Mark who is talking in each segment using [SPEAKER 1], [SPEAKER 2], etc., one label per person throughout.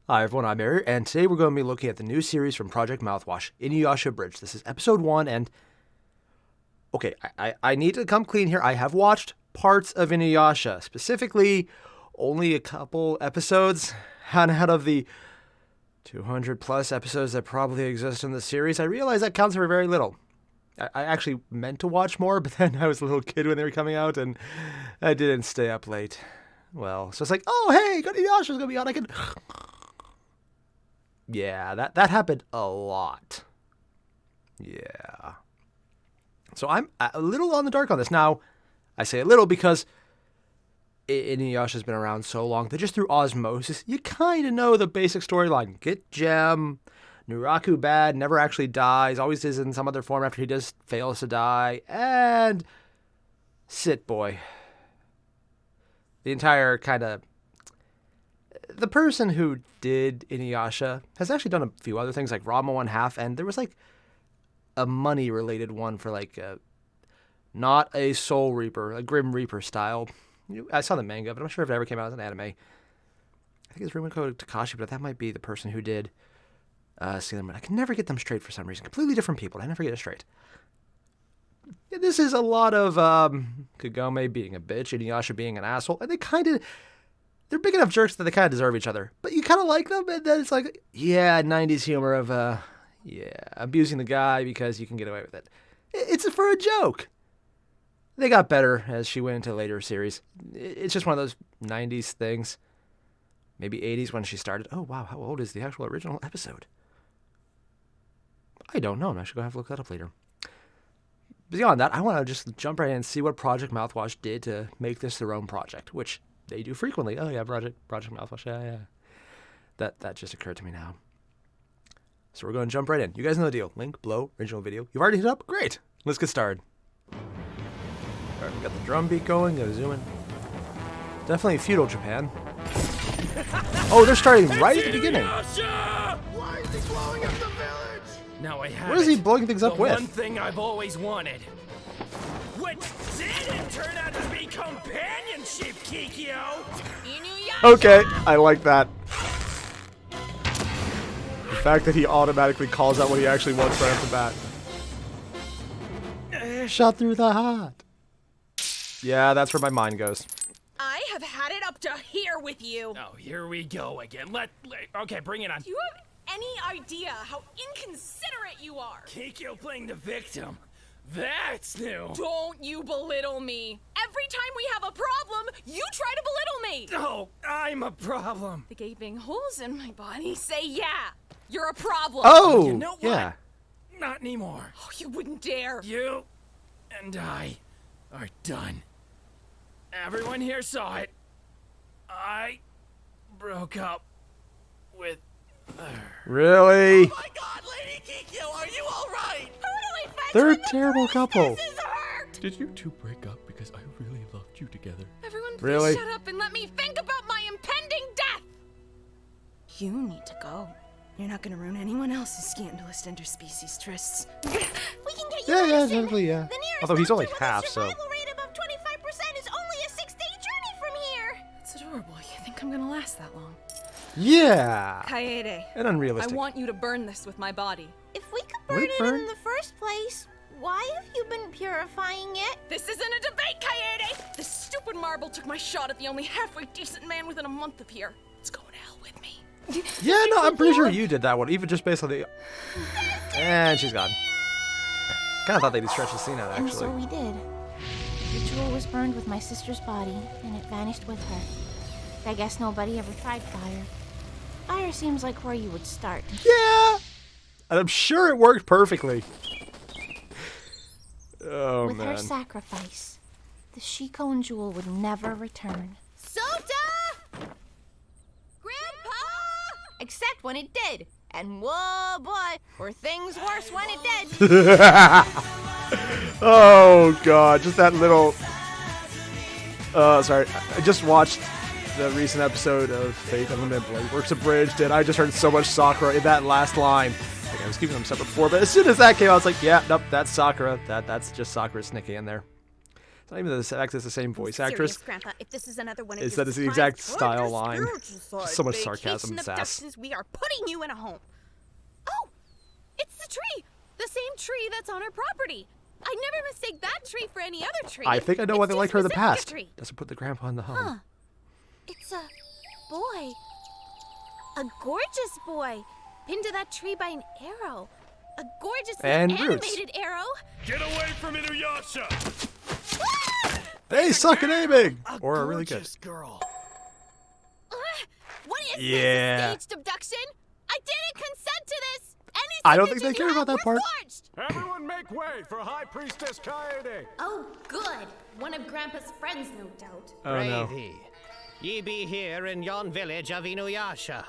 [SPEAKER 1] Hi everyone, I'm Airier, and today we're going to be looking at the new series from Project Mouthwash, Inuyasha Abridged. This is episode 1, and... Okay, I need to come clean here. I have watched parts of Inuyasha, specifically only a couple episodes, and out of the 200 plus episodes that probably exist in the series, I realize that counts for very little. I actually meant to watch more, but then I was a little kid when they were coming out, and I didn't stay up late. Well, so it's like, oh hey, Inuyasha's going to be on, I can... Yeah, that happened a lot. Yeah. So I'm a little on the dark on this. Now, I say a little because Inuyasha's been around so long that just through osmosis, you kind of know the basic storyline. Get Gem, Nuraku bad, never actually dies, always is in some other form after he just fails to die, and Sit Boy. The entire kind of... The person who did Inuyasha has actually done a few other things, like Rama 1/2, and there was like a money-related one for like not a Soul Reaper, a Grim Reaper style. I saw the manga, but I'm not sure if it ever came out as an anime. I think it's Rumiko Takashi, but that might be the person who did Sailor Moon. I can never get them straight for some reason. Completely different people. I never get it straight. Yeah, this is a lot of Kagome being a bitch, Inuyasha being an asshole, and they're big enough jerks that they kind of deserve each other. But you kind of like them, and then it's like, yeah, 90s humor of, abusing the guy because you can get away with it. It's for a joke. They got better as she went into later series. It's just one of those 90s things. Maybe 80s when she started. Oh, wow, how old is the actual original episode? I don't know. I should go have to look that up later. Beyond that, I want to just jump right in and see what Project Mouthwash did to make this their own project, which... they do frequently. Oh yeah, Project Mouthwash. Yeah. That just occurred to me now. So we're going to jump right in. You guys know the deal. Link below, original video. You've already hit up? Great. Let's get started. Alright, we got the drum beat going. Gotta zoom in. Definitely feudal Japan. Oh, they're starting right at the beginning.
[SPEAKER 2] Why is he blowing up the village?
[SPEAKER 3] Now I have
[SPEAKER 1] What is he blowing things up with?
[SPEAKER 3] One thing I've always wanted. Which didn't turn out to be companionship, Kikyo!
[SPEAKER 1] Okay, I like that. The fact that he automatically calls out what he actually wants right off the bat. Shot through the heart. Yeah, that's where my mind goes.
[SPEAKER 4] I have had it up to here with you.
[SPEAKER 3] Oh, here we go again. Okay, bring it on.
[SPEAKER 4] Do you have any idea how inconsiderate you are?
[SPEAKER 3] Kikyo playing the victim. That's new.
[SPEAKER 4] Don't you belittle me. Every time we have a problem, you try to belittle me.
[SPEAKER 3] Oh, I'm a problem.
[SPEAKER 4] The gaping holes in my body say yeah, you're a problem.
[SPEAKER 1] Oh,
[SPEAKER 3] You know what?
[SPEAKER 1] yeah.
[SPEAKER 3] Not anymore.
[SPEAKER 4] Oh, you wouldn't dare.
[SPEAKER 3] You and I are done. Everyone here saw it. I broke up with her.
[SPEAKER 1] Really?
[SPEAKER 2] Oh my god, Lady Kikyo, are you alright?
[SPEAKER 1] They're a terrible couple.
[SPEAKER 4] This is hurt.
[SPEAKER 5] Did you two break up because I really loved you together?
[SPEAKER 4] Everyone, please
[SPEAKER 1] Really?
[SPEAKER 4] shut up and let me think about my impending death. You need to go. You're not going to ruin anyone else's scandalous interspecies trysts.
[SPEAKER 6] We can get you
[SPEAKER 1] Yeah,
[SPEAKER 6] medicine.
[SPEAKER 1] definitely, yeah.
[SPEAKER 6] The nearest
[SPEAKER 1] Although he's only
[SPEAKER 6] doctor with a
[SPEAKER 1] half, so...
[SPEAKER 6] survival rate above 25% is only a 6-day journey from here.
[SPEAKER 4] It's adorable. You think I'm going to last that long?
[SPEAKER 1] Yeah.
[SPEAKER 4] Kaede,
[SPEAKER 1] And unrealistic.
[SPEAKER 4] I want you to burn this with my body.
[SPEAKER 6] If we could
[SPEAKER 1] Would
[SPEAKER 6] burn
[SPEAKER 1] it
[SPEAKER 6] it
[SPEAKER 1] burn?
[SPEAKER 6] in the first place, why have you been purifying it?
[SPEAKER 4] This isn't a debate, Kaede! This stupid marble took my shot at the only halfway decent man within a month of here. It's going to hell with me.
[SPEAKER 1] Yeah, no, I'm pretty sure you did that one, even just based on the... And she's gone. Kind of thought they'd stretch the scene out,
[SPEAKER 6] And so
[SPEAKER 1] actually.
[SPEAKER 6] we did. The jewel was burned with my sister's body, and it vanished with her. I guess nobody ever tried fire. Fire seems like where you would start.
[SPEAKER 1] Yeah! And I'm sure it worked perfectly. Oh,
[SPEAKER 6] With
[SPEAKER 1] man.
[SPEAKER 6] her sacrifice, the Shikon jewel would never return. Sota! Grandpa! Except when it did. And whoa, boy, were things worse when it did.
[SPEAKER 1] Oh, God. Just that little... sorry. I just watched the recent episode of Fate Unlimited Blade Works Abridged, and I just heard so much Sakura in that last line. Like, I was keeping them separate before, but as soon as that came out, I was like, yeah, nope, that's Sakura. That's just Sakura sneaking in there. It's not even the fact it's the same voice
[SPEAKER 4] I'm
[SPEAKER 1] actress.
[SPEAKER 4] serious, Grandpa. If this is another one of
[SPEAKER 1] It's
[SPEAKER 4] your
[SPEAKER 1] that it's the
[SPEAKER 4] surprise
[SPEAKER 1] exact style
[SPEAKER 4] gorgeous
[SPEAKER 1] line.
[SPEAKER 4] spiritual
[SPEAKER 1] So much
[SPEAKER 4] side
[SPEAKER 1] sarcasm and
[SPEAKER 4] vacation
[SPEAKER 1] sass.
[SPEAKER 4] abductions, we are putting you in a home. Oh, it's the tree. The same tree that's on our property. I never mistake that tree for any other tree.
[SPEAKER 1] I think I know why
[SPEAKER 4] It's
[SPEAKER 1] they
[SPEAKER 4] too
[SPEAKER 1] like her in the
[SPEAKER 4] specific a
[SPEAKER 1] past.
[SPEAKER 4] tree.
[SPEAKER 1] Doesn't put the grandpa in the home.
[SPEAKER 4] Huh. It's a boy. A gorgeous boy. Pinned to that tree by an arrow. A gorgeously
[SPEAKER 1] And roots.
[SPEAKER 4] animated arrow.
[SPEAKER 3] Get away from Inuyasha!
[SPEAKER 1] They suck at aiming! Or are really good.
[SPEAKER 2] Gorgeous girl.
[SPEAKER 4] What is
[SPEAKER 1] Yeah.
[SPEAKER 4] this, a staged abduction? I didn't consent to this! Any
[SPEAKER 1] I don't think they
[SPEAKER 4] signatures
[SPEAKER 1] care
[SPEAKER 4] you
[SPEAKER 1] about
[SPEAKER 4] have
[SPEAKER 1] that
[SPEAKER 4] were
[SPEAKER 1] part.
[SPEAKER 4] forged!
[SPEAKER 2] Everyone make way for High Priestess Kaede.
[SPEAKER 4] Oh, good. One of Grandpa's friends, no doubt.
[SPEAKER 1] Oh no.
[SPEAKER 7] Pray thee, ye be here in yon village of Inuyasha,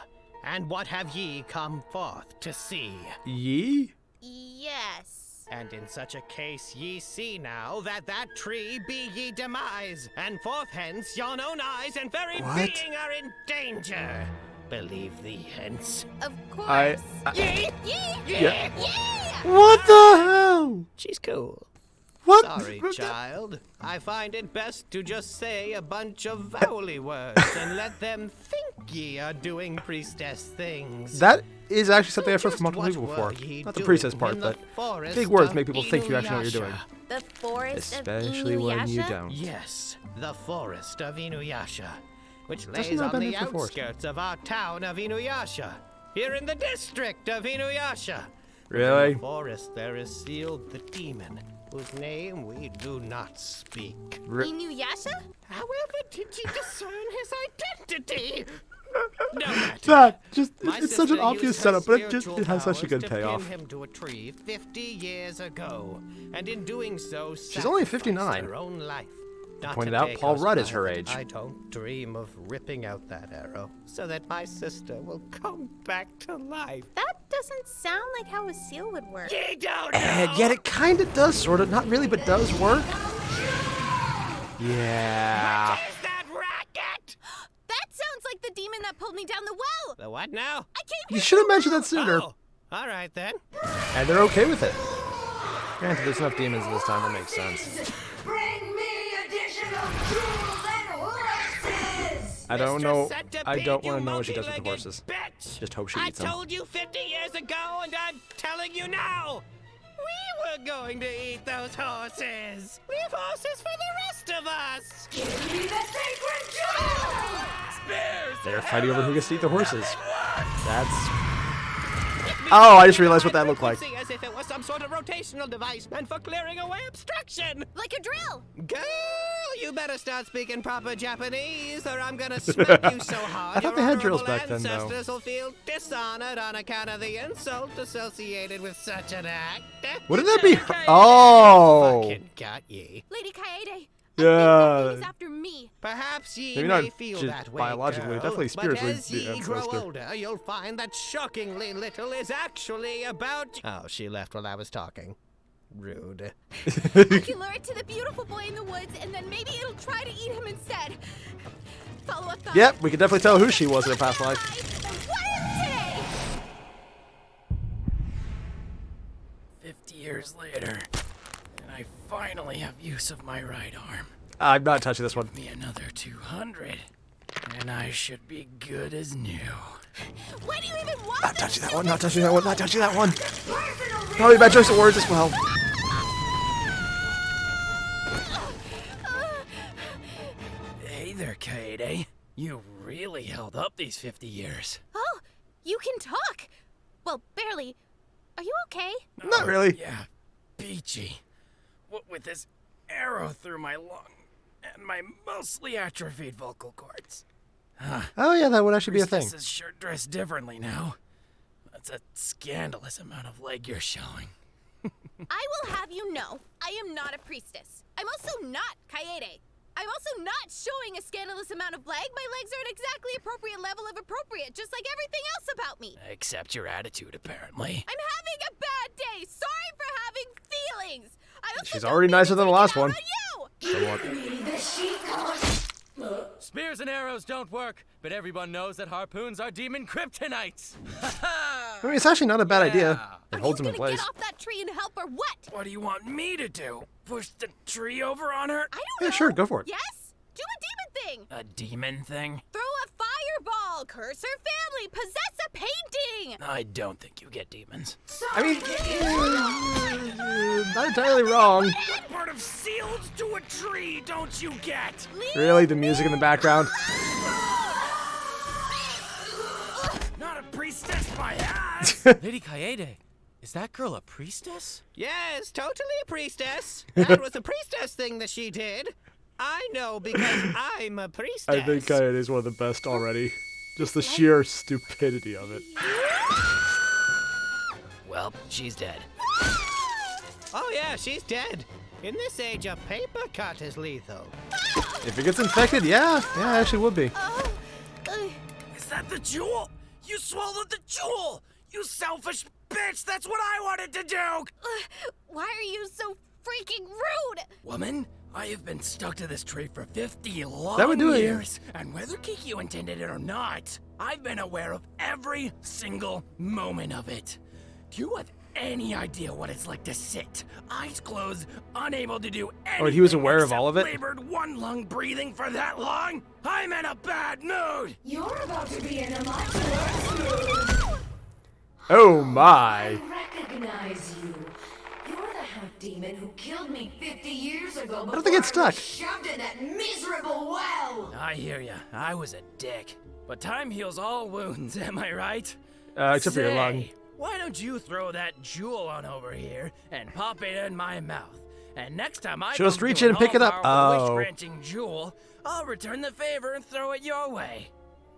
[SPEAKER 7] and what have ye come forth to see?
[SPEAKER 1] Ye?
[SPEAKER 4] Yes.
[SPEAKER 7] And in such a case ye see now that that tree be ye demise, and forth hence yon own eyes and very
[SPEAKER 1] What?
[SPEAKER 7] being are in danger. Believe thee hence.
[SPEAKER 4] Of course.
[SPEAKER 7] Ye?
[SPEAKER 4] Yeah.
[SPEAKER 1] Yeah.
[SPEAKER 4] Yeah.
[SPEAKER 1] What the hell?
[SPEAKER 7] She's cool.
[SPEAKER 1] What?
[SPEAKER 7] Sorry, child. I find it best to just say a bunch of vowely words and let them think ye are doing priestess things.
[SPEAKER 1] That is actually something I've heard
[SPEAKER 7] Just
[SPEAKER 1] from multiple
[SPEAKER 7] what
[SPEAKER 1] people before.
[SPEAKER 7] were ye
[SPEAKER 1] Not the
[SPEAKER 7] doing
[SPEAKER 1] priestess part,
[SPEAKER 7] in the
[SPEAKER 1] but
[SPEAKER 7] forest
[SPEAKER 1] big words
[SPEAKER 7] of
[SPEAKER 1] make people think you actually know what you're doing.
[SPEAKER 7] Inuyasha?
[SPEAKER 4] The forest
[SPEAKER 1] Especially
[SPEAKER 4] of
[SPEAKER 1] when you
[SPEAKER 4] Inuyasha?
[SPEAKER 1] don't.
[SPEAKER 7] Yes, the forest of Inuyasha, which
[SPEAKER 1] Doesn't
[SPEAKER 7] lays
[SPEAKER 1] that
[SPEAKER 7] on
[SPEAKER 1] been
[SPEAKER 7] the
[SPEAKER 1] there for forest?
[SPEAKER 7] outskirts of our town of Inuyasha, here in the district of Inuyasha.
[SPEAKER 1] Really?
[SPEAKER 7] In the forest there is sealed the demon, whose name we do not speak.
[SPEAKER 4] Inuyasha?
[SPEAKER 7] However did ye discern his identity? No matter.
[SPEAKER 1] That just
[SPEAKER 7] My
[SPEAKER 1] it's such an
[SPEAKER 7] sister
[SPEAKER 1] obvious
[SPEAKER 7] used her
[SPEAKER 1] setup, but it
[SPEAKER 7] spiritual
[SPEAKER 1] has such a
[SPEAKER 7] powers
[SPEAKER 1] good
[SPEAKER 7] to
[SPEAKER 1] payoff.
[SPEAKER 7] pin him to a tree 50 years ago, and in doing so,
[SPEAKER 1] She's only
[SPEAKER 7] sacrificed
[SPEAKER 1] 59.
[SPEAKER 7] her own life. Not
[SPEAKER 1] Pointed
[SPEAKER 7] to
[SPEAKER 1] out,
[SPEAKER 7] take
[SPEAKER 1] Paul
[SPEAKER 7] us
[SPEAKER 1] Rudd is
[SPEAKER 7] back,
[SPEAKER 1] her age.
[SPEAKER 7] I don't dream of ripping out that arrow so that my sister will come back to life.
[SPEAKER 4] That doesn't sound like how a seal would work.
[SPEAKER 7] Ye don't know.
[SPEAKER 1] And yet it kind of does, sort of. Not really, but does work. Yeah.
[SPEAKER 7] What is that racket?
[SPEAKER 4] That sounds like the demon that pulled me down the well.
[SPEAKER 7] The what now?
[SPEAKER 4] I came
[SPEAKER 1] You
[SPEAKER 4] here
[SPEAKER 1] should have
[SPEAKER 4] for a
[SPEAKER 1] mentioned
[SPEAKER 4] well.
[SPEAKER 1] that sooner.
[SPEAKER 7] Oh, all right then.
[SPEAKER 1] And they're okay with it. Granted, there's enough demons this time. That makes sense.
[SPEAKER 2] Bring me additional jewels and horses.
[SPEAKER 1] I don't
[SPEAKER 7] Mr.
[SPEAKER 1] know.
[SPEAKER 7] Centipede,
[SPEAKER 1] I don't
[SPEAKER 7] you
[SPEAKER 1] want to know what she does with the
[SPEAKER 7] multi-legged
[SPEAKER 1] horses.
[SPEAKER 7] Bitch.
[SPEAKER 1] Just hope she
[SPEAKER 7] I
[SPEAKER 1] eats them.
[SPEAKER 7] told you 50 years ago, and I'm telling you now. We were going to eat those horses. Leave horses for the rest of us.
[SPEAKER 2] Give me the sacred jewels.
[SPEAKER 1] They're fighting over who gets to eat the horses. That's. Oh, I just realized what that looked like.
[SPEAKER 7] As if it was some sort of rotational device meant for clearing away obstruction.
[SPEAKER 4] Like a drill.
[SPEAKER 7] Girl, you better start speaking proper Japanese, or I'm gonna smack you so hard
[SPEAKER 1] I thought they had drills
[SPEAKER 7] your
[SPEAKER 1] back then, though.
[SPEAKER 7] ancestors will feel dishonored on account of the insult associated with such an act.
[SPEAKER 1] Wouldn't that be? Oh.
[SPEAKER 7] Fucking got ye.
[SPEAKER 4] Lady Kaede.
[SPEAKER 1] Yeah.
[SPEAKER 4] He's after me.
[SPEAKER 7] Perhaps ye
[SPEAKER 1] Maybe
[SPEAKER 7] may
[SPEAKER 1] not
[SPEAKER 7] feel
[SPEAKER 1] just
[SPEAKER 7] that way,
[SPEAKER 1] biologically,
[SPEAKER 7] girl,
[SPEAKER 1] definitely spiritually,
[SPEAKER 7] but as
[SPEAKER 1] the
[SPEAKER 7] ye grow
[SPEAKER 1] ancestor.
[SPEAKER 7] older, you'll find that shockingly little is actually about. Oh, she left while I was talking. Rude.
[SPEAKER 4] I can lure it to the beautiful boy in the woods, and then maybe it'll try to eat him instead. Follow up thought.
[SPEAKER 1] Yep, we can definitely tell who she was in her past life.
[SPEAKER 4] What is today?
[SPEAKER 5] 50 years later, and I finally have use of my right arm.
[SPEAKER 1] I'm not touching this one.
[SPEAKER 5] Me another 200, and I should be good as new.
[SPEAKER 4] Why do you even want
[SPEAKER 1] Not
[SPEAKER 4] this
[SPEAKER 1] touching that
[SPEAKER 4] stupid
[SPEAKER 1] one. Not touching that one. Not touching that one.
[SPEAKER 2] Personal
[SPEAKER 1] Probably a bad choice of words as well.
[SPEAKER 5] Hey there, Kaede. You really held up these 50 years.
[SPEAKER 4] Oh, you can talk. Well, barely. Are you okay?
[SPEAKER 1] Not really.
[SPEAKER 5] Yeah, peachy. What with this arrow through my lung and my mostly atrophied vocal cords.
[SPEAKER 1] Oh yeah, that would actually be a thing.
[SPEAKER 5] Priestesses sure dress differently now. That's a scandalous amount of leg you're showing.
[SPEAKER 4] I will have you know, I am not a priestess. I'm also not Kaede. I'm also not showing a scandalous amount of leg. My legs are an exactly appropriate level of appropriate, just like everything else about me.
[SPEAKER 5] Except your attitude, apparently.
[SPEAKER 4] I'm having a bad day. Sorry for having feelings. I also
[SPEAKER 1] She's
[SPEAKER 4] don't
[SPEAKER 1] already
[SPEAKER 4] mean
[SPEAKER 1] nicer
[SPEAKER 4] to
[SPEAKER 1] than the
[SPEAKER 4] take
[SPEAKER 1] last
[SPEAKER 4] it out
[SPEAKER 1] one.
[SPEAKER 4] on you.
[SPEAKER 1] So what?
[SPEAKER 3] Spears and arrows don't work, but everyone knows that harpoons are demon kryptonites.
[SPEAKER 1] I mean, it's actually not a bad idea. It holds him in
[SPEAKER 4] Are you gonna
[SPEAKER 1] place.
[SPEAKER 4] get off that tree and help or what?
[SPEAKER 5] What do you want me to do? Push the tree over on her?
[SPEAKER 4] I don't
[SPEAKER 1] Yeah,
[SPEAKER 4] know.
[SPEAKER 1] sure, go for it.
[SPEAKER 4] Yes? Do a demon thing.
[SPEAKER 5] A demon thing?
[SPEAKER 4] Throw a fireball, curse her family, possess a painting.
[SPEAKER 5] I don't think you get demons.
[SPEAKER 1] I mean, not entirely wrong.
[SPEAKER 5] What part of sealed to a tree don't you get?
[SPEAKER 1] Really, the music in the background.
[SPEAKER 5] Not a priestess, my ass!
[SPEAKER 3] Lady Kaede, is that girl a priestess?
[SPEAKER 7] Yes, totally a priestess. That was a priestess thing that she did. I know because I'm a priestess.
[SPEAKER 1] I think Kaede is one of the best already. Just the sheer stupidity of it.
[SPEAKER 5] Well, she's dead.
[SPEAKER 7] Oh yeah, she's dead. In this age, a paper cut is lethal.
[SPEAKER 1] If it gets infected, yeah, it actually would be.
[SPEAKER 5] Is that the jewel? You swallowed the jewel! You selfish bitch! That's what I wanted to do!
[SPEAKER 4] Why are you so freaking rude?
[SPEAKER 5] Woman, I have been stuck to this tree for 50 long
[SPEAKER 1] That would do it, yeah.
[SPEAKER 5] years. And whether Kikyo intended it or not, I've been aware of every single moment of it. Do you have any idea what it's like to sit, eyes closed, unable to do anything?
[SPEAKER 1] Oh, he was aware of all of it?
[SPEAKER 5] Labored one lung breathing for that long? I'm in a bad mood!
[SPEAKER 2] You're about to be in a much worse mood.
[SPEAKER 1] Oh my.
[SPEAKER 2] I recognize you. You're the half demon who killed me 50 years ago.
[SPEAKER 1] How did they get stuck?
[SPEAKER 2] Shoved in that miserable well.
[SPEAKER 5] I hear ya. I was a dick. But time heals all wounds, am I right?
[SPEAKER 1] Except for your lung.
[SPEAKER 5] Say, why don't you throw that jewel on over here and pop it in my mouth? And next time I
[SPEAKER 1] Just
[SPEAKER 5] come
[SPEAKER 1] reach
[SPEAKER 5] to
[SPEAKER 1] in
[SPEAKER 5] an
[SPEAKER 1] and pick it up.
[SPEAKER 5] all-powerful
[SPEAKER 1] Oh.
[SPEAKER 5] wish-granting jewel, I'll return the favor and throw it your way.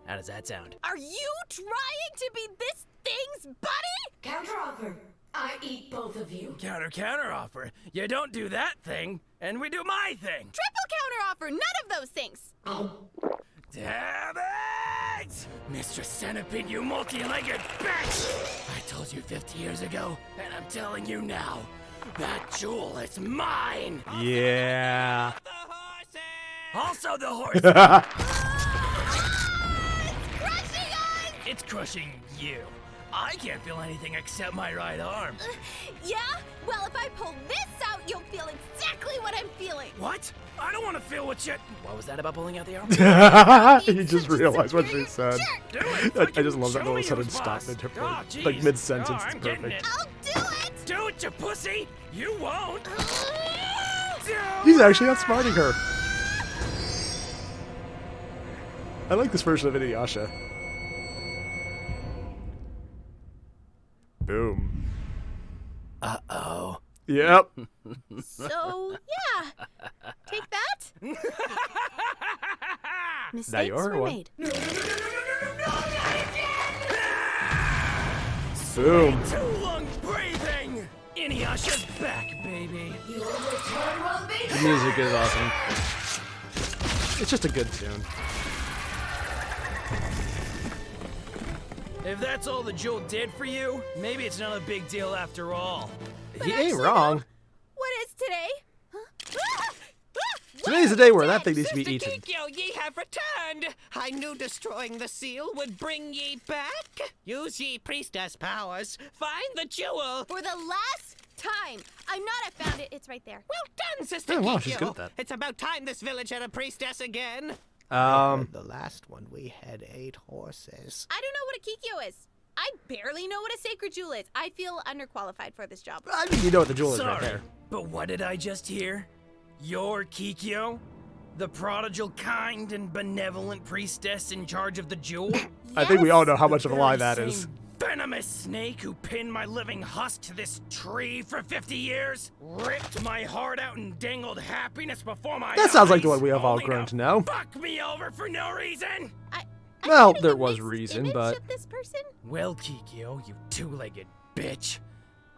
[SPEAKER 5] How does that sound?
[SPEAKER 4] Are you trying to be this thing's buddy?
[SPEAKER 2] Counteroffer. I eat both of you.
[SPEAKER 5] Counter offer. You don't do that thing, and we do my thing.
[SPEAKER 4] Triple counteroffer, none of those things.
[SPEAKER 5] Damn it! Mr. Centipede, you multi-legged bitch! I told you 50 years ago, and I'm telling you now. That jewel is mine!
[SPEAKER 1] Yeah.
[SPEAKER 7] The horses!
[SPEAKER 5] Also the horse!
[SPEAKER 4] Crushing us!
[SPEAKER 5] It's crushing you. I can't feel anything except my right arm.
[SPEAKER 4] Yeah? Well, if I pull this out, you'll feel exactly what I'm feeling.
[SPEAKER 5] What? I don't want to feel what you... What was that about pulling out the arm?
[SPEAKER 1] He just realized what she said.
[SPEAKER 5] Do it!
[SPEAKER 1] I just love that
[SPEAKER 5] Show
[SPEAKER 1] little
[SPEAKER 5] me
[SPEAKER 1] sudden
[SPEAKER 5] who's
[SPEAKER 1] stop
[SPEAKER 5] boss.
[SPEAKER 1] mid
[SPEAKER 5] Oh,
[SPEAKER 1] like
[SPEAKER 5] jeez.
[SPEAKER 1] mid-sentence.
[SPEAKER 5] Oh,
[SPEAKER 1] It's
[SPEAKER 5] I'm getting
[SPEAKER 1] perfect.
[SPEAKER 5] it.
[SPEAKER 4] I'll do it!
[SPEAKER 5] Do it, you pussy! You won't!
[SPEAKER 1] He's actually outsmarting her. I like this version of Inuyasha. Boom.
[SPEAKER 5] Uh-oh.
[SPEAKER 1] Yep.
[SPEAKER 4] So, yeah. Take that. Mistakes
[SPEAKER 1] yours or
[SPEAKER 4] were
[SPEAKER 1] what?
[SPEAKER 4] made.
[SPEAKER 1] Boom.
[SPEAKER 5] Too long breathing! Inuyasha's back, baby.
[SPEAKER 2] Your return will be
[SPEAKER 1] The music is awesome. It's just a good tune.
[SPEAKER 5] If that's all the jewel did for you, maybe it's not a big deal after all.
[SPEAKER 1] He ain't wrong.
[SPEAKER 4] What is today? Huh?
[SPEAKER 1] Today's the day where that thing needs to be
[SPEAKER 7] Sister
[SPEAKER 1] eaten.
[SPEAKER 7] Kikyo, ye have returned. I knew destroying the seal would bring ye back. Use ye priestess powers. Find the jewel.
[SPEAKER 4] For the last time. I'm not. I found it. It's right there.
[SPEAKER 7] Well done, Sister
[SPEAKER 1] Oh, wow,
[SPEAKER 7] Kikyo.
[SPEAKER 1] she's good at that.
[SPEAKER 7] It's about time this village had a priestess again.
[SPEAKER 8] The last one we had 8 horses.
[SPEAKER 4] I don't know what a kikyo is. I barely know what a sacred jewel is. I feel underqualified for this job.
[SPEAKER 1] I mean, you know what the jewel is
[SPEAKER 5] Sorry,
[SPEAKER 1] right there.
[SPEAKER 5] but what did I just hear? You're Kikyo? The prodigal, kind, and benevolent priestess in charge of the jewel?
[SPEAKER 1] I think we all know how
[SPEAKER 5] The
[SPEAKER 1] much of a lie
[SPEAKER 5] very
[SPEAKER 1] that is.
[SPEAKER 5] same venomous snake who pinned my living husk to this tree for 50 years? Ripped my heart out and dangled happiness before my
[SPEAKER 1] That sounds like the
[SPEAKER 5] eyes,
[SPEAKER 1] one we have all
[SPEAKER 5] only
[SPEAKER 1] grown to know.
[SPEAKER 5] Fuck me over for no reason?
[SPEAKER 4] I'm
[SPEAKER 1] Well,
[SPEAKER 4] getting
[SPEAKER 1] there
[SPEAKER 4] a
[SPEAKER 1] was
[SPEAKER 4] mixed
[SPEAKER 1] reason,
[SPEAKER 4] image
[SPEAKER 1] but-
[SPEAKER 4] of this person?
[SPEAKER 5] Well, Kikyo, you two-legged bitch.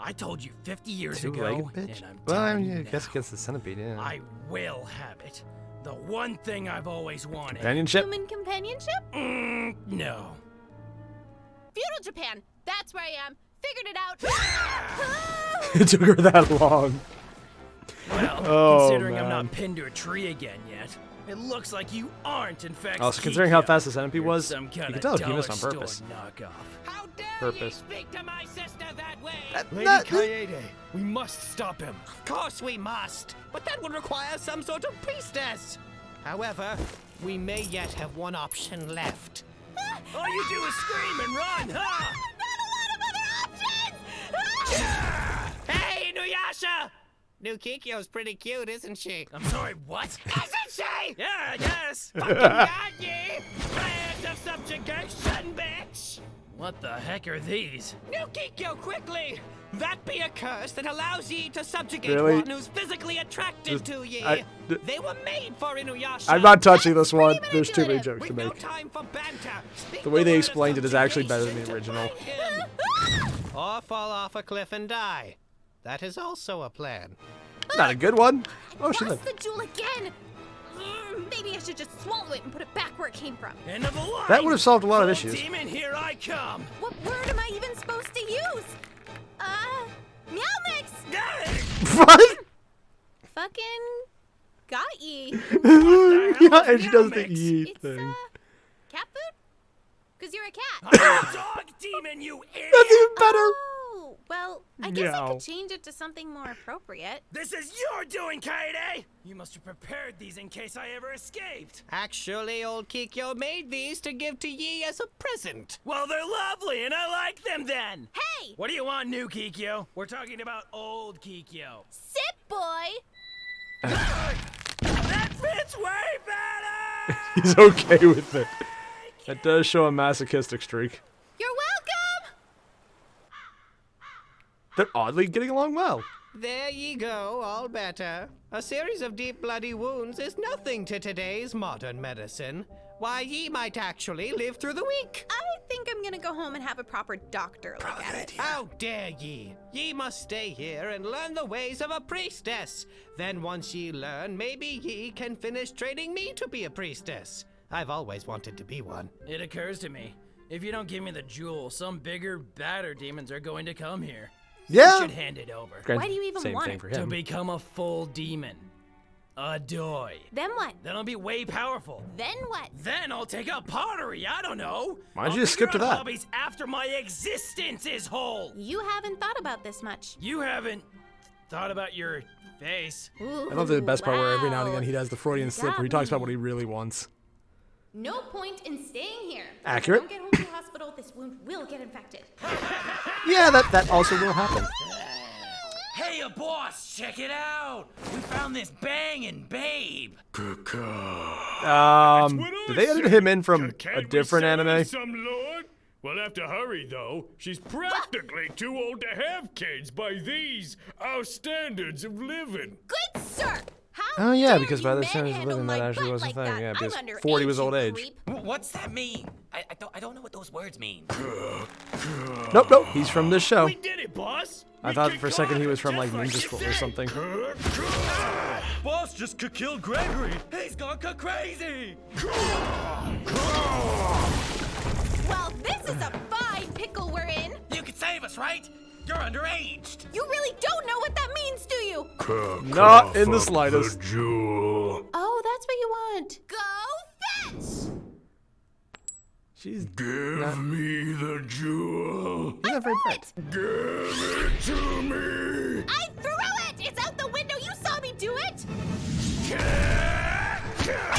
[SPEAKER 5] I told you 50 years
[SPEAKER 1] Two-legged
[SPEAKER 5] ago,
[SPEAKER 1] bitch?
[SPEAKER 5] and I'm
[SPEAKER 1] Well, I
[SPEAKER 5] telling
[SPEAKER 1] mean, I
[SPEAKER 5] you
[SPEAKER 1] guess
[SPEAKER 5] now.
[SPEAKER 1] against the centipede, yeah.
[SPEAKER 5] I will have it. The one thing I've always wanted.
[SPEAKER 1] Companionship?
[SPEAKER 4] Human companionship?
[SPEAKER 5] No.
[SPEAKER 4] Feudal Japan. That's where I am. Figured it out.
[SPEAKER 1] It took her that long.
[SPEAKER 5] Well,
[SPEAKER 1] Oh,
[SPEAKER 5] considering I'm
[SPEAKER 1] man.
[SPEAKER 5] not pinned to a tree again yet,
[SPEAKER 3] It looks like you aren't, in fact.
[SPEAKER 1] Also, considering how
[SPEAKER 3] Kikyo.
[SPEAKER 1] fast the centipede
[SPEAKER 3] You're
[SPEAKER 1] was,
[SPEAKER 3] some
[SPEAKER 1] you
[SPEAKER 3] kind
[SPEAKER 1] could tell he
[SPEAKER 3] dollar
[SPEAKER 1] missed on
[SPEAKER 3] store
[SPEAKER 1] purpose.
[SPEAKER 3] knockoff.
[SPEAKER 7] How dare
[SPEAKER 1] Purpose.
[SPEAKER 7] you speak to my sister that way?
[SPEAKER 3] Lady
[SPEAKER 1] That-
[SPEAKER 3] Kaede, we must stop him.
[SPEAKER 7] Of course we must, but that would require some sort of priestess. However, we may yet have one option left.
[SPEAKER 3] All you do is scream and run, huh?
[SPEAKER 7] Hey, Inuyasha! New Kikyo's pretty cute, isn't she?
[SPEAKER 3] I'm sorry, what?
[SPEAKER 7] Isn't she?
[SPEAKER 3] Yeah, I guess.
[SPEAKER 7] Fucking got ye! Plans of subjugation, bitch!
[SPEAKER 3] What the heck are these?
[SPEAKER 7] New Kikyo, quickly! That be a curse that allows ye to subjugate
[SPEAKER 1] Really?
[SPEAKER 7] one who's physically attracted to ye. They were made for Inuyasha.
[SPEAKER 1] I'm not touching this one. There's too many jokes to
[SPEAKER 7] With no
[SPEAKER 1] make.
[SPEAKER 7] time for banter. Speak
[SPEAKER 1] The way they
[SPEAKER 7] word of
[SPEAKER 1] explained it is actually better than the
[SPEAKER 7] subjugation
[SPEAKER 1] original.
[SPEAKER 7] to him. Or fall off a cliff and die. That is also a plan.
[SPEAKER 1] Not a good one. Oh, she
[SPEAKER 4] Lost
[SPEAKER 1] lived.
[SPEAKER 4] the jewel again. Maybe I should just swallow it and put it back where it came from.
[SPEAKER 3] End of the line.
[SPEAKER 1] That would have solved a lot of
[SPEAKER 3] Full
[SPEAKER 1] issues.
[SPEAKER 3] Demon, here I come.
[SPEAKER 4] What word am I even supposed to use? Meow mix.
[SPEAKER 1] What?
[SPEAKER 4] Fucking got ye.
[SPEAKER 1] Yeah, and she does the
[SPEAKER 3] Meow mix?
[SPEAKER 1] E
[SPEAKER 4] It's
[SPEAKER 1] thing.
[SPEAKER 4] cat food? Cause you're a cat.
[SPEAKER 3] I'm a dog demon, you idiot.
[SPEAKER 1] That's even better.
[SPEAKER 4] Oh, well, I guess I
[SPEAKER 1] Meow.
[SPEAKER 4] could change it to something more appropriate.
[SPEAKER 3] This is your doing, Kaede. You must have prepared these in case I ever escaped.
[SPEAKER 7] Actually, old Kikyo made these to give to ye as a present.
[SPEAKER 3] Well, they're lovely, and I like them then.
[SPEAKER 4] Hey,
[SPEAKER 3] What do you want, new Kikyo? We're talking about old Kikyo.
[SPEAKER 4] sit boy.
[SPEAKER 3] That fits way better!
[SPEAKER 1] He's okay with it. That does show a masochistic streak.
[SPEAKER 4] You're welcome.
[SPEAKER 1] They're oddly getting along well.
[SPEAKER 7] There ye go, all better. A series of deep bloody wounds is nothing to today's modern medicine. Why, ye might actually live through the week.
[SPEAKER 4] I think I'm gonna go home and have a proper doctor look at it.
[SPEAKER 7] How dare ye? Ye must stay here and learn the ways of a priestess. Then once ye learn, maybe ye can finish training me to be a priestess. I've always wanted to be one.
[SPEAKER 3] It occurs to me, if you don't give me the jewel, some bigger, badder demons are going to come here.
[SPEAKER 1] Yeah.
[SPEAKER 3] You should hand it over.
[SPEAKER 1] Granted,
[SPEAKER 4] Why do you even
[SPEAKER 1] same
[SPEAKER 4] want
[SPEAKER 1] thing
[SPEAKER 4] it?
[SPEAKER 1] for
[SPEAKER 3] To
[SPEAKER 1] him.
[SPEAKER 3] become a full demon. A doy.
[SPEAKER 4] Then what?
[SPEAKER 3] Then I'll be way powerful.
[SPEAKER 4] Then what?
[SPEAKER 3] Then I'll take up pottery. I don't know.
[SPEAKER 1] Why don't
[SPEAKER 3] I'll
[SPEAKER 1] you just
[SPEAKER 3] figure
[SPEAKER 1] skip to
[SPEAKER 3] out
[SPEAKER 1] that?
[SPEAKER 3] hobbies after my existence is whole.
[SPEAKER 4] You haven't thought about this much.
[SPEAKER 3] You haven't thought about your face.
[SPEAKER 4] Ooh,
[SPEAKER 1] I love the best part where every now and again
[SPEAKER 4] wow.
[SPEAKER 1] he does the Freudian slip
[SPEAKER 4] got
[SPEAKER 1] where he talks
[SPEAKER 4] me.
[SPEAKER 1] about what he really wants.
[SPEAKER 4] No point in staying here.
[SPEAKER 1] Accurate.
[SPEAKER 4] If I don't get home to the hospital, this wound will get infected.
[SPEAKER 1] Yeah, that also will happen.
[SPEAKER 5] Hey, boss, check it out. We found this banging babe.
[SPEAKER 1] Did they edit him in from a different anime?
[SPEAKER 9] Some lord? We'll have to hurry, though. She's practically too old to have kids by these, our standards of living.
[SPEAKER 4] Good sir! How
[SPEAKER 1] Oh yeah,
[SPEAKER 4] dare
[SPEAKER 1] because
[SPEAKER 4] you
[SPEAKER 1] by the time he was
[SPEAKER 4] manhandle
[SPEAKER 1] living,
[SPEAKER 4] my
[SPEAKER 1] that actually
[SPEAKER 4] butt
[SPEAKER 1] was a
[SPEAKER 4] like
[SPEAKER 1] thing.
[SPEAKER 4] that?
[SPEAKER 1] Yeah,
[SPEAKER 4] I'm
[SPEAKER 1] because
[SPEAKER 4] underage,
[SPEAKER 1] 40 was old
[SPEAKER 4] you
[SPEAKER 1] age.
[SPEAKER 4] creep.
[SPEAKER 5] What's that mean? I don't know what those words mean.
[SPEAKER 1] Nope, he's from this show.
[SPEAKER 9] We did it, boss.
[SPEAKER 1] I
[SPEAKER 9] We
[SPEAKER 1] thought
[SPEAKER 9] kicked
[SPEAKER 1] for a second he
[SPEAKER 9] Connor,
[SPEAKER 1] was from
[SPEAKER 9] just
[SPEAKER 1] like
[SPEAKER 9] you
[SPEAKER 1] Ninja School or
[SPEAKER 9] said.
[SPEAKER 1] something.
[SPEAKER 3] Boss just killed Gregory. He's gone crazy.
[SPEAKER 4] Well, this is a fine pickle we're in.
[SPEAKER 5] You can save us, right? You're underaged.
[SPEAKER 4] You really don't know what that means, do you?
[SPEAKER 1] Not in the slightest.
[SPEAKER 9] Jewel.
[SPEAKER 4] Oh, that's what you want. Go fetch!
[SPEAKER 1] She's
[SPEAKER 9] Give me the jewel.
[SPEAKER 1] he's not very bright.
[SPEAKER 9] Give it to me.
[SPEAKER 4] I threw it! It's out the window! You saw me do it!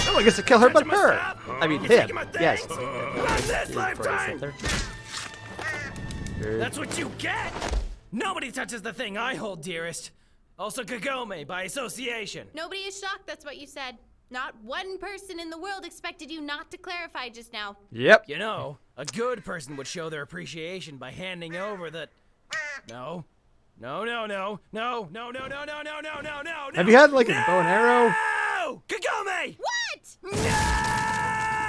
[SPEAKER 1] Oh, I guess to kill her, but her. I mean him.
[SPEAKER 3] taking my
[SPEAKER 1] Yes.
[SPEAKER 3] things? Not this
[SPEAKER 1] Freudian
[SPEAKER 3] lifetime.
[SPEAKER 1] slip there.
[SPEAKER 3] That's what you get. Nobody touches the thing I hold dearest. Also Kagome by association.
[SPEAKER 4] Nobody is shocked that's what you said. Not one person in the world expected you not to clarify just now.
[SPEAKER 1] Yep.
[SPEAKER 3] You know, a good person would show their appreciation by handing over the... No. No, no, no. No, no, no, no, no, no, no, no, no.
[SPEAKER 1] Have you had like a bow and arrow?
[SPEAKER 3] No! Kagome!
[SPEAKER 4] What?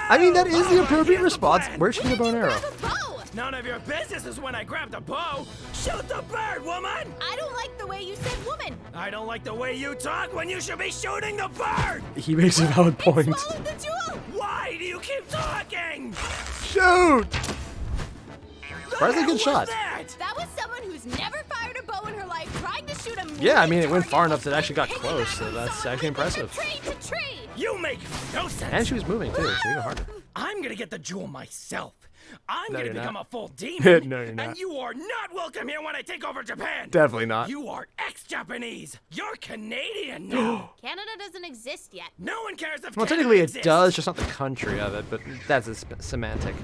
[SPEAKER 1] I mean, that is the appropriate response. Where'd she get a bow and arrow?
[SPEAKER 4] Grab a bow!
[SPEAKER 3] None of your business is when I grab the bow. Shoot the bird, woman!
[SPEAKER 4] I don't like the way you said woman.
[SPEAKER 3] I don't like the way you talk when you should be shooting the bird!
[SPEAKER 1] He makes a valid point.
[SPEAKER 4] Swallow the jewel!
[SPEAKER 3] Why do you keep talking?
[SPEAKER 1] Shoot!
[SPEAKER 3] The
[SPEAKER 1] Surprisingly
[SPEAKER 3] hell
[SPEAKER 1] good
[SPEAKER 3] was
[SPEAKER 1] shot.
[SPEAKER 3] that?
[SPEAKER 4] That was someone who's never fired a bow in her life trying to shoot a
[SPEAKER 1] Yeah, I mean, it went
[SPEAKER 4] target
[SPEAKER 1] far enough that it
[SPEAKER 4] with
[SPEAKER 1] actually got
[SPEAKER 4] piggyback
[SPEAKER 1] close, so
[SPEAKER 4] from
[SPEAKER 1] that's
[SPEAKER 4] someone
[SPEAKER 1] actually
[SPEAKER 4] who lives
[SPEAKER 1] impressive.
[SPEAKER 4] from tree to tree.
[SPEAKER 3] You make no sense.
[SPEAKER 1] And she was moving too, so even harder.
[SPEAKER 3] I'm gonna get the jewel myself. I'm
[SPEAKER 1] No,
[SPEAKER 3] gonna
[SPEAKER 1] you're
[SPEAKER 3] become
[SPEAKER 1] not.
[SPEAKER 3] a full demon.
[SPEAKER 1] No, you're not.
[SPEAKER 3] And you are not welcome here when I take over Japan.
[SPEAKER 1] Definitely not.
[SPEAKER 3] You are ex-Japanese. You're Canadian now.
[SPEAKER 6] Canada doesn't exist yet.
[SPEAKER 3] No one cares if
[SPEAKER 1] Well,
[SPEAKER 3] Canada
[SPEAKER 1] technically it
[SPEAKER 3] exists.
[SPEAKER 1] does, just not the country of it, but that's a semantic.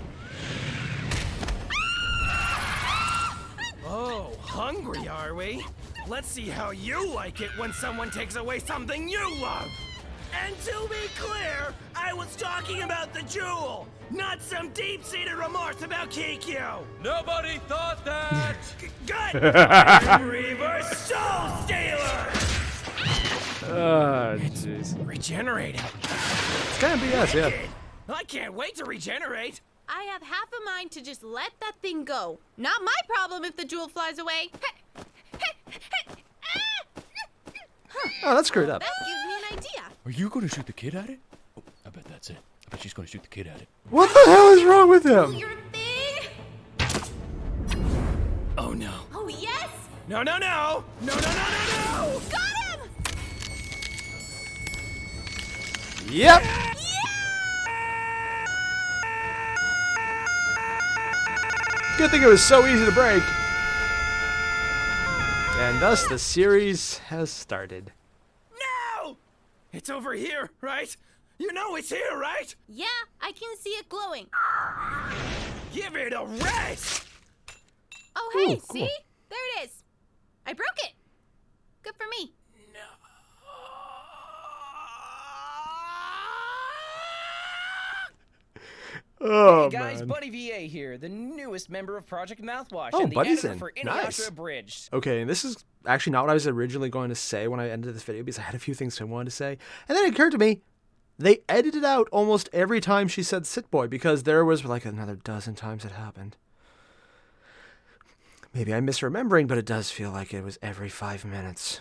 [SPEAKER 3] Oh, hungry are we? Let's see how you like it when someone takes away something you love. And to be clear, I was talking about the jewel, not some deep-seated remorse about Kikyo.
[SPEAKER 5] Nobody thought that!
[SPEAKER 3] Good! I'm Reverse Soul Stealer!
[SPEAKER 1] Oh, jeez.
[SPEAKER 3] Regenerating.
[SPEAKER 1] It's kind of BS, yeah.
[SPEAKER 3] Wicked. I can't wait to regenerate.
[SPEAKER 4] I have half a mind to just let that thing go. Not my problem if the jewel flies away.
[SPEAKER 1] Oh, that's screwed up.
[SPEAKER 4] That gives me an idea.
[SPEAKER 5] Are you gonna shoot the kid at it? Oh, I bet that's it. I bet she's gonna shoot the kid at it.
[SPEAKER 1] What the hell is wrong with him?
[SPEAKER 4] Your thing?
[SPEAKER 3] Oh no.
[SPEAKER 4] Oh, yes!
[SPEAKER 3] No, no, no! No, no, no, no, no!
[SPEAKER 4] Got him!
[SPEAKER 1] Yep. Good thing it was so easy to break. And thus the series has started.
[SPEAKER 3] No! It's over here, right? You know it's here, right?
[SPEAKER 4] Yeah, I can see it glowing.
[SPEAKER 3] Give it a rest!
[SPEAKER 4] Oh, hey,
[SPEAKER 1] Ooh, cool.
[SPEAKER 4] see? There it is. I broke it. Good for me.
[SPEAKER 1] Oh,
[SPEAKER 3] Hey guys,
[SPEAKER 1] man.
[SPEAKER 3] Buddy VA here, the newest member of Project Mouthwash
[SPEAKER 1] Oh,
[SPEAKER 3] and the
[SPEAKER 1] Buddy's
[SPEAKER 3] editor
[SPEAKER 1] in.
[SPEAKER 3] for Inuyasha
[SPEAKER 1] Nice.
[SPEAKER 3] Abridged.
[SPEAKER 1] Okay, and this is actually not what I was originally going to say when I ended this video because I had a few things I wanted to say. And then it occurred to me, they edited out almost every time she said sit boy because there was like another dozen times it happened. Maybe I'm misremembering, but it does feel like it was every 5 minutes.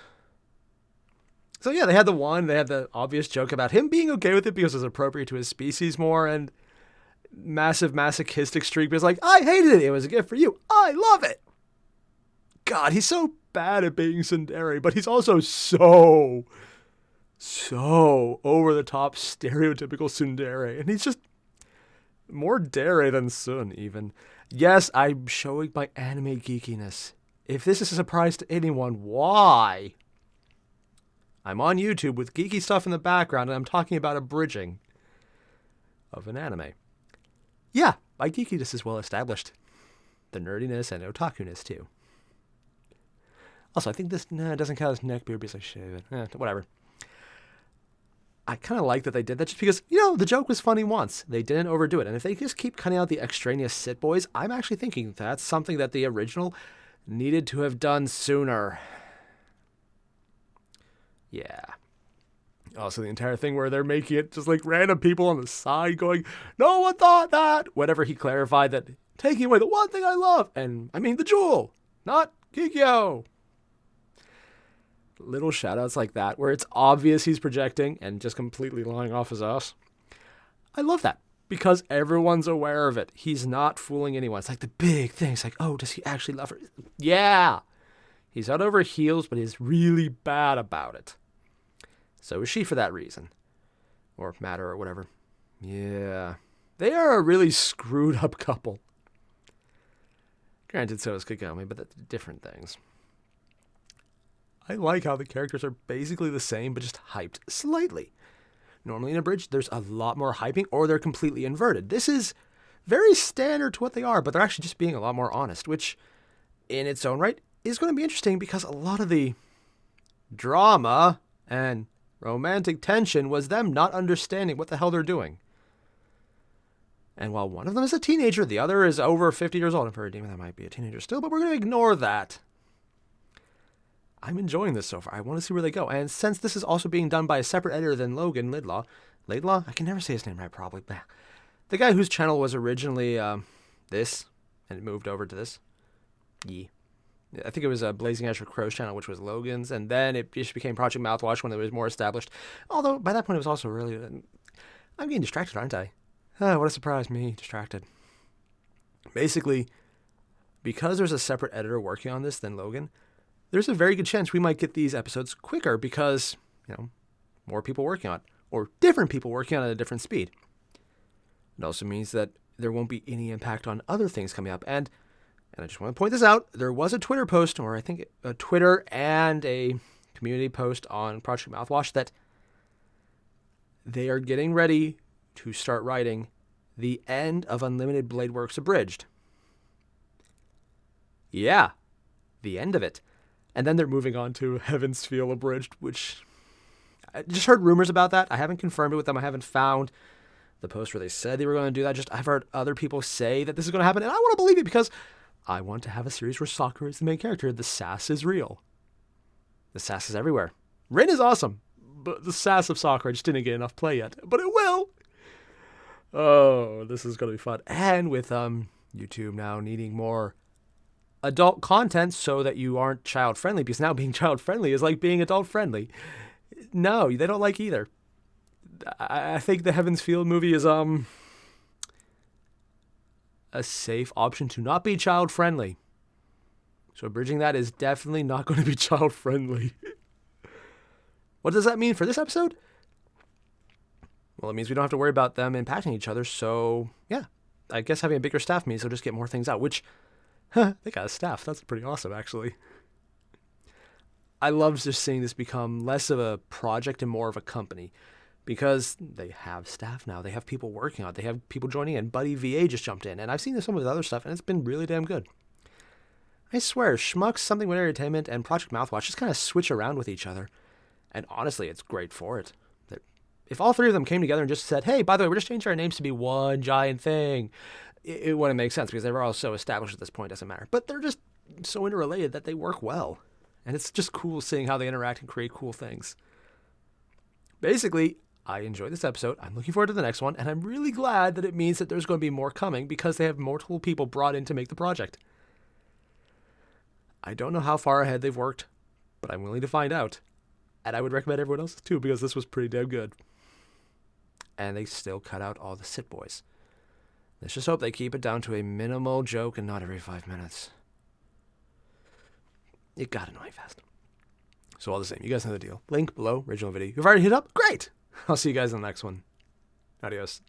[SPEAKER 1] So yeah, they had the obvious joke about him being okay with it because it was appropriate to his species more, and massive masochistic streak was like, I hated it. It was a gift for you. I love it. God, he's so bad at being tsundere, but he's also so over the top stereotypical tsundere. And he's just more dere than Sun, even. Yes, I'm showing my anime geekiness. If this is a surprise to anyone, why? I'm on YouTube with geeky stuff in the background, and I'm talking about abridging of an anime. Yeah, my geekiness is well established. The nerdiness and otakuness, too. Also, I think this doesn't count as neck beard because I shave it. Whatever. I kind of like that they did that just because, the joke was funny once. They didn't overdo it. And if they just keep cutting out the extraneous sit boys, I'm actually thinking that's something that the original needed to have done sooner. Yeah. Also, the entire thing where they're making it just like random people on the side going, no one thought that. Whenever he clarified that taking away the one thing I love, and I mean the jewel, not Kikyo. Little shoutouts like that where it's obvious he's projecting and just completely lying off his ass. I love that because everyone's aware of it. He's not fooling anyone. It's like the big thing. It's like, oh, does he actually love her? Yeah. He's out over heels, but he's really bad about it. So is she for that reason. Or matter or whatever. Yeah. They are a really screwed up couple. Granted, so is Kagome, but that's different things. I like how the characters are basically the same, but just hyped slightly. Normally in Abridged, there's a lot more hyping, or they're completely inverted. This is very standard to what they are, but they're actually just being a lot more honest, which, in its own right, is going to be interesting because a lot of the drama and romantic tension was them not understanding what the hell they're doing. And while one of them is a teenager, the other is over 50 years old. And for a demon, that might be a teenager still, but we're going to ignore that. I'm enjoying this so far. I want to see where they go. And since this is also being done by a separate editor than Logan Laidlaw, I can never say his name right, probably. The guy whose channel was originally this, and it moved over to this. Yeah. I think it was Blazing Ash Crow's channel, which was Logan's, and then it just became Project Mouthwash when it was more established. Although, by that point, it was also really... I'm getting distracted, aren't I? What a surprise, me, distracted. Basically, because there's a separate editor working on this than Logan, there's a very good chance we might get these episodes quicker because, more people working on it. or different people working on it at a different speed. It also means that there won't be any impact on other things coming up. And I just want to point this out. There was a Twitter post, or I think a Twitter and a community post on Project Mouthwash, that they are getting ready to start writing the end of Unlimited Blade Works Abridged. Yeah, the end of it. And then they're moving on to Heaven's Feel Abridged, which I just heard rumors about that. I haven't confirmed it with them. I haven't found the post where they said they were going to do that. Just I've heard other people say that this is going to happen, and I want to believe it because I want to have a series where Sakura is the main character. The sass is real. The sass is everywhere. Rin is awesome, but the sass of Sakura just didn't get enough play yet. But it will. Oh, this is going to be fun. And with YouTube now needing more adult content so that you aren't child friendly, because now being child friendly is like being adult friendly. No, they don't like either. I think the Heaven's Feel movie is a safe option to not be child friendly. So bridging that is definitely not going to be child friendly. What does that mean for this episode? Well, it means we don't have to worry about them impacting each other. So yeah, I guess having a bigger staff means they'll just get more things out, which they got a staff. That's pretty awesome, actually. I love just seeing this become less of a project and more of a company, because they have staff now. They have people working on it. They have people joining in. Buddy VA just jumped in, and I've seen some of his other stuff, and it's been really damn good. I swear, Schmucks, Something with Entertainment, and Project Mouthwash just kind of switch around with each other, and honestly, it's great for it. If all three of them came together and just said, hey, by the way, we're just changing our names to be one giant thing, it wouldn't make sense, because they were all so established at this point, it doesn't matter. But they're just so interrelated that they work well. And it's just cool seeing how they interact and create cool things. Basically, I enjoyed this episode. I'm looking forward to the next one. And I'm really glad that it means that there's going to be more coming, because they have multiple people brought in to make the project. I don't know how far ahead they've worked, but I'm willing to find out. And I would recommend everyone else too, because this was pretty damn good. And they still cut out all the sit boys. Let's just hope they keep it down to a minimal joke and not every 5 minutes. It got annoying fast. So all the same, you guys know the deal. Link below, original video. You've already hit up? Great! I'll see you guys in the next one. Adios.